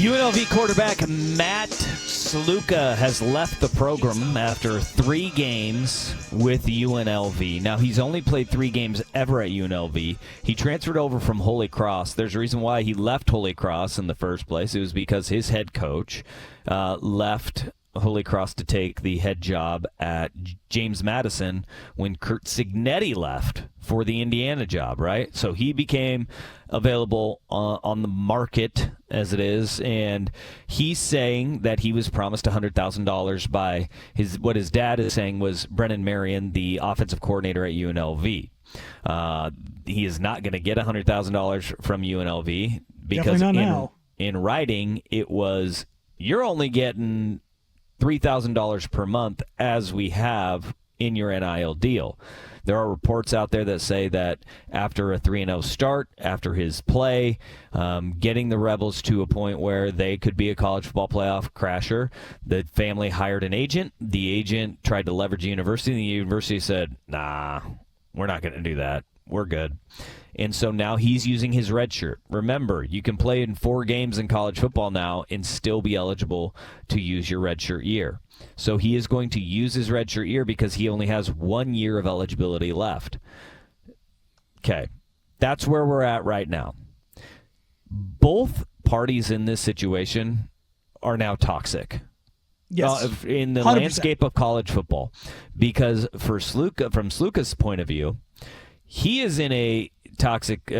UNLV quarterback Matt Sluka has left the program after 3 games with UNLV. Now, he's only played 3 games ever at UNLV. He transferred over from Holy Cross. There's a reason why he left Holy Cross in the first place. It was because his head coach left Holy Cross to take the head job at James Madison when Curt Cignetti left for the Indiana job, right? So he became available on the market as it is, and he's saying that he was promised $100,000 by what his dad is saying was Brennan Marion, the offensive coordinator at UNLV. He is not going to get $100,000 from UNLV because in writing it was, you're only getting $3,000 per month as we have in your NIL deal. There are reports out there that say that after a 3-0 start, after his play, getting the Rebels to a point where they could be a college football playoff crasher, the family hired an agent. The agent tried to leverage the university, and the university said, nah, we're not going to do that. We're good. And so now he's using his red shirt. Remember, you can play in 4 games in college football now and still be eligible to use your red shirt year. So he is going to use his red shirt year because he only has 1 year of eligibility left. Okay, that's where we're at right now. Both parties in this situation are now toxic. Yes, in the 100%. Landscape of college football. Because for Sluka, from Sluka's point of view, he is in a toxic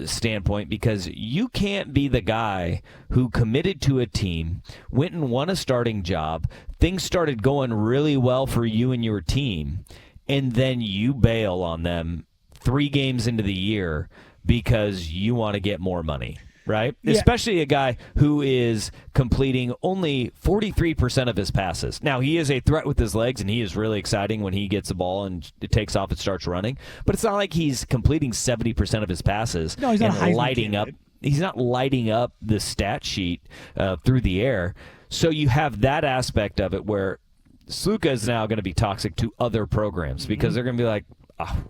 standpoint because you can't be the guy who committed to a team, went and won a starting job, things started going really well for you and your team, and then you bail on them 3 games into the year because you want to get more money. Right? Yeah. Especially a guy who is completing only 43% of his passes. Now, he is a threat with his legs, and he is really exciting when he gets the ball and it takes off and starts running. But it's not like he's completing 70% of his passes. No, he's not lighting up. He's not lighting up the stat sheet through the air. So you have that aspect of it where Sluka is now going to be toxic to other programs because they're going to be like,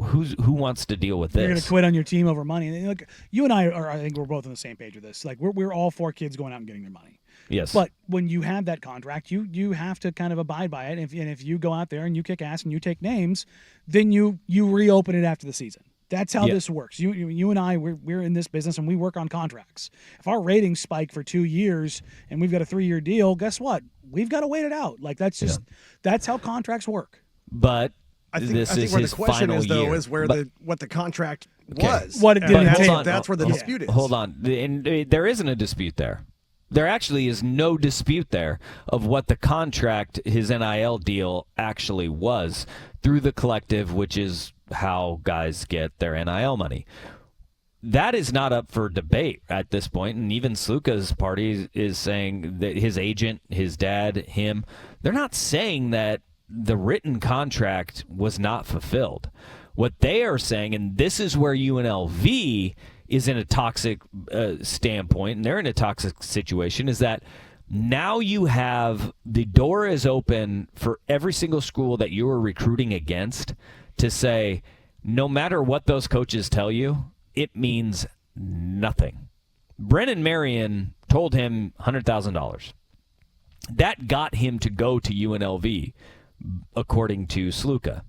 who wants to deal with this? You're going to quit on your team over money. And look, you and I think we're both on the same page with this. Like we're all 4 kids going out and getting their money. Yes. But when you have that contract, you have to kind of abide by it. And if you go out there and you kick ass and you take names, then you reopen it after the season. That's how this works. You and I, we're in this business and we work on contracts. If our ratings spike for 2 years and we've got a 3-year deal, guess what? We've got to wait it out. Like that's how contracts work. But I think where the question is, though, is where what the contract was. What it didn't take. That's where the dispute is. Hold on. And there isn't a dispute there. There actually is no dispute there of what the contract, his NIL deal, actually was through the collective, which is how guys get their NIL money. That is not up for debate at this point, and even Sluka's party is saying that his agent, his dad, him, they're not saying that the written contract was not fulfilled. What they are saying, and this is where UNLV is in a toxic standpoint, and they're in a toxic situation, is that now you have the door is open for every single school that you are recruiting against to say, no matter what those coaches tell you, it means nothing. Brennan Marion told him $100,000. That got him to go to UNLV, according to Sluka.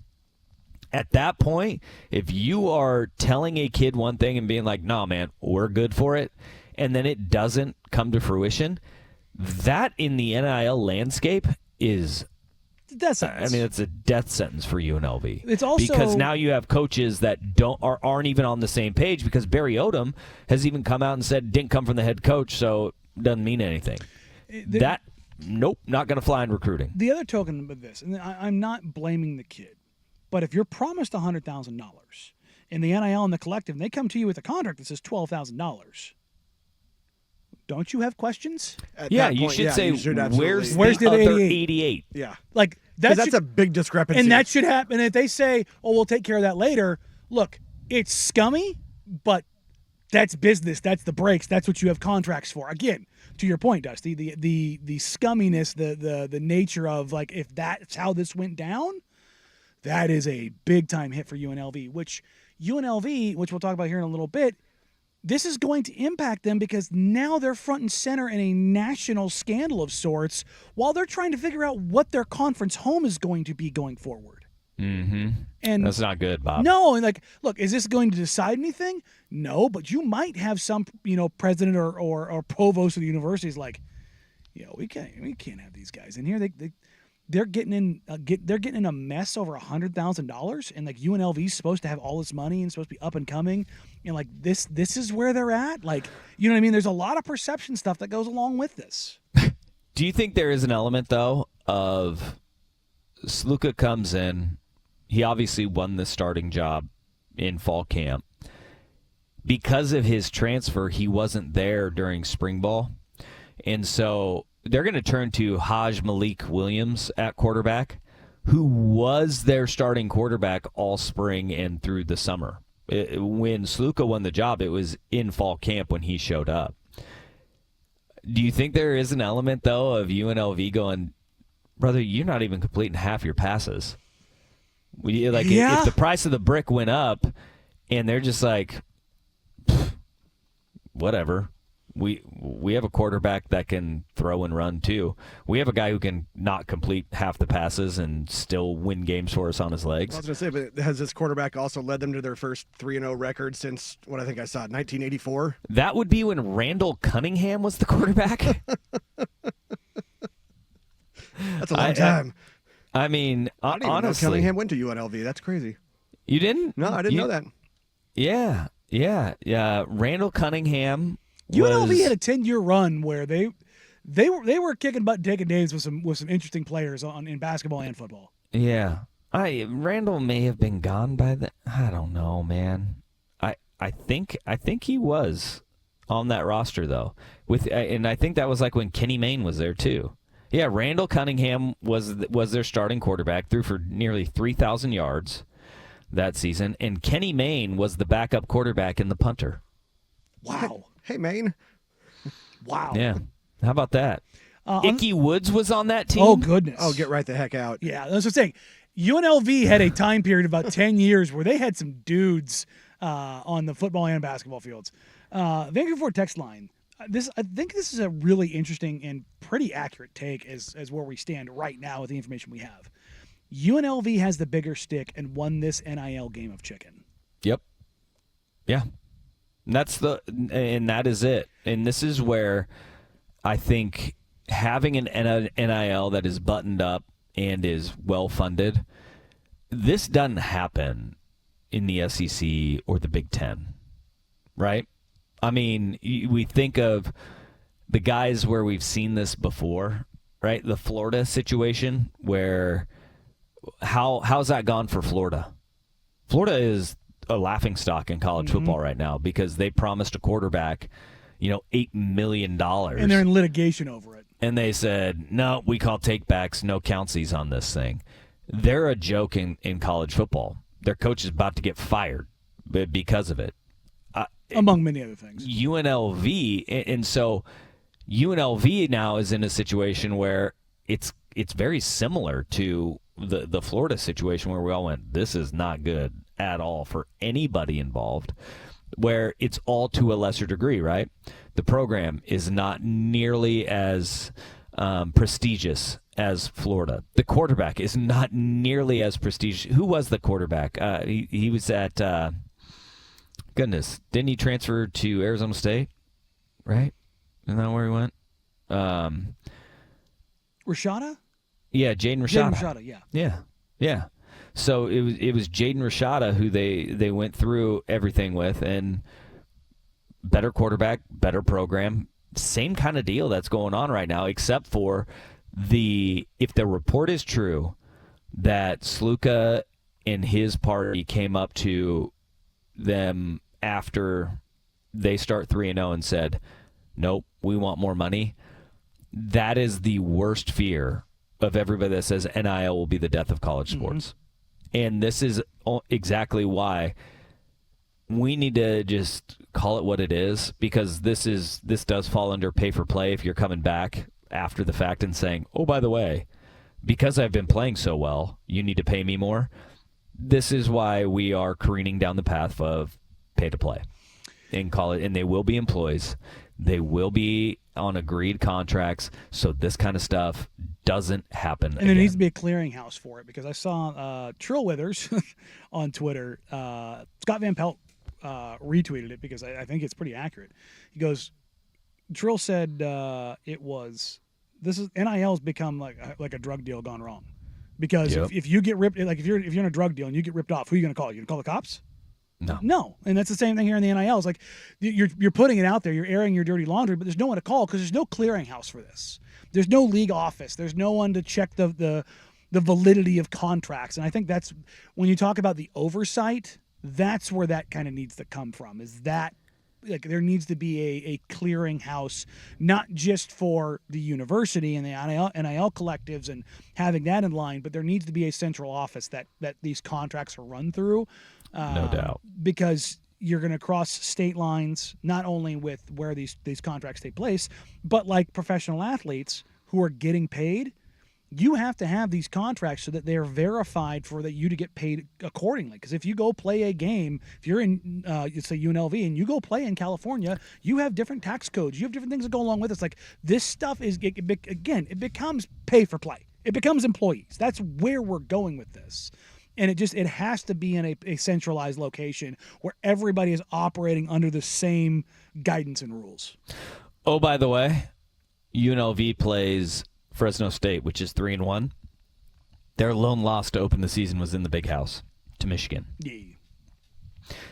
At that point, if you are telling a kid one thing and being like, no, man, we're good for it, and then it doesn't come to fruition, that in the NIL landscape is death sentence. I mean, it's a death sentence for UNLV. It's also because now you have coaches that aren't even on the same page, because Barry Odom has even come out and said didn't come from the head coach, so it doesn't mean anything. Nope, not going to fly in recruiting. The other token of this, and I'm not blaming the kid, but if you're promised $100,000 in the NIL and the collective, and they come to you with a contract that says $12,000, don't you have questions? You should say, where's the other 88? Yeah. Like that's a big discrepancy. And that should happen. If they say, oh, we'll take care of that later, look, it's scummy, but that's business. That's the breaks. That's what you have contracts for. Again, to your point, Dusty, the scumminess, the nature of, like, if that's how this went down, that is a big-time hit for UNLV, which we'll talk about here in a little bit, this is going to impact them because now they're front and center in a national scandal of sorts while they're trying to figure out what their conference home is going to be going forward. Mm-hmm. And that's not good, Bob. No, and look, is this going to decide anything? No, but you might have some, president or provost of the university is like, we can't have these guys in here. They're getting in a mess over $100,000, and like UNLV is supposed to have all this money and supposed to be up and coming, and like this is where they're at. Like, you know what I mean? There's a lot of perception stuff that goes along with this. Do you think there is an element though of Sluka comes in? He obviously won the starting job in fall camp. Because of his transfer, he wasn't there during spring ball. And so they're going to turn to Haj Malik Williams at quarterback, who was their starting quarterback all spring and through the summer. When Sluka won the job, it was in fall camp when he showed up. Do you think there is an element, though, of UNLV going, brother, you're not even completing half your passes? If the price of the brick went up and they're just like, whatever. We have a quarterback that can throw and run too. We have a guy who can not complete half the passes and still win games for us on his legs. I was going to say, but has this quarterback also led them to their first 3-0 record since what I think I saw 1984? That would be when Randall Cunningham was the quarterback. That's a long time. I mean, I didn't honestly, even know Cunningham went to UNLV. That's crazy. You didn't? No, I didn't know that. Yeah. Randall Cunningham. UNLV had a 10-year run where they were kicking butt and taking names with some interesting players in basketball and football. Yeah, Randall may have been gone by then. I don't know, man. I think he was on that roster though. And I think that was like when Kenny Mayne was there too. Yeah, Randall Cunningham was their starting quarterback, threw for nearly 3,000 yards that season, and Kenny Mayne was the backup quarterback and the punter. Wow. Hey, Mayne. Wow. Yeah. How about that? Icky Woods was on that team? Oh, goodness. Oh, get right the heck out. Yeah, that's what I'm saying. UNLV had a time period of about 10 years where they had some dudes on the football and basketball fields. Vancouver Ford text line. I think this is a really interesting and pretty accurate take as where we stand right now with the information we have. UNLV has the bigger stick and won this NIL game of chicken. Yep. Yeah. And that is it. And this is where I think having an NIL that is buttoned up and is well funded, this doesn't happen in the SEC or the Big Ten, right? I mean, we think of the guys where we've seen this before, right? The Florida situation where how's that gone for Florida? Florida is a laughingstock in college football right now because they promised a quarterback, $8 million. And they're in litigation over it. And they said, no, we call takebacks, no countsies on this thing. They're a joke in college football. Their coach is about to get fired because of it. Among many other things. UNLV, and so UNLV now is in a situation where it's very similar to the Florida situation where we all went, this is not good at all for anybody involved, where it's all to a lesser degree, right? The program is not nearly as prestigious as Florida. The quarterback is not nearly as prestigious. Who was the quarterback? He was at, goodness, didn't he transfer to Arizona State? Right? Isn't that where he went? Rashada? Yeah, Jaden Rashada. Jaden Rashada, yeah. Yeah. So it was Jaden Rashada who they went through everything with, and better quarterback, better program, same kind of deal that's going on right now, except for if the report is true that Sluka and his party came up to them after they start 3-0 and said, nope, we want more money. That is the worst fear of everybody that says NIL will be the death of college sports. And this is exactly why we need to just call it what it is, because this does fall under pay for play if you're coming back after the fact and saying, oh, by the way, because I've been playing so well, you need to pay me more. This is why we are careening down the path of pay to play. in college, and they will be employees. They will be on agreed contracts, so this kind of stuff doesn't happen. And there needs to be a clearinghouse for it, because I saw Trill Withers on Twitter. Scott Van Pelt retweeted it because I think it's pretty accurate. He goes, Trill said NIL's become like a drug deal gone wrong, because if you get ripped, like if you're in a drug deal and you get ripped off, who are you going to call? You going to call the cops? No, and that's the same thing here in the NIL. It's like you're putting it out there, you're airing your dirty laundry, but there's no one to call because there's no clearinghouse for this. There's no league office. There's no one to check the validity of contracts. And I think that's when you talk about the oversight, that's where that kind of needs to come from. Is that like there needs to be a clearinghouse, not just for the university and the NIL collectives and having that in line, but there needs to be a central office that these contracts are run through. No doubt. Because you're going to cross state lines, not only with where these contracts take place, but like professional athletes who are getting paid, you have to have these contracts so that they're verified for you to get paid accordingly. Because if you go play a game, if you're in, let's say UNLV, and you go play in California, you have different tax codes. You have different things that go along with it. It's like this stuff it becomes pay for play. It becomes employees. That's where we're going with this. And it has to be in a centralized location where everybody is operating under the same guidance and rules. Oh, by the way, UNLV plays Fresno State, which is 3-1. Their lone loss to open the season was in the Big House to Michigan. Yeah.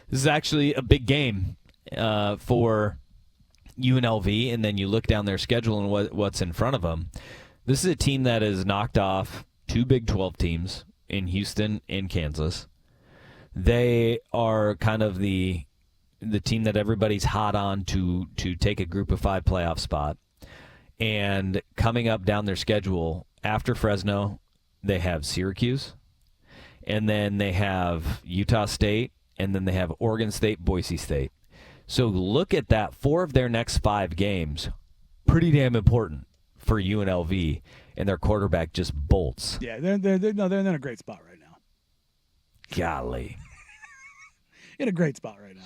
This is actually a big game for UNLV, and then you look down their schedule and what's in front of them. This is a team that has knocked off 2 Big 12 teams in Houston and Kansas. They are kind of the team that everybody's hot on to take a Group of 5 playoff spot. And coming up down their schedule, after Fresno, they have Syracuse, and then they have Utah State, and then they have Oregon State, Boise State. So look at that. 4 of their next 5 games, pretty damn important for UNLV, and their quarterback just bolts. Yeah, they're in a great spot right now. Golly. In a great spot right now.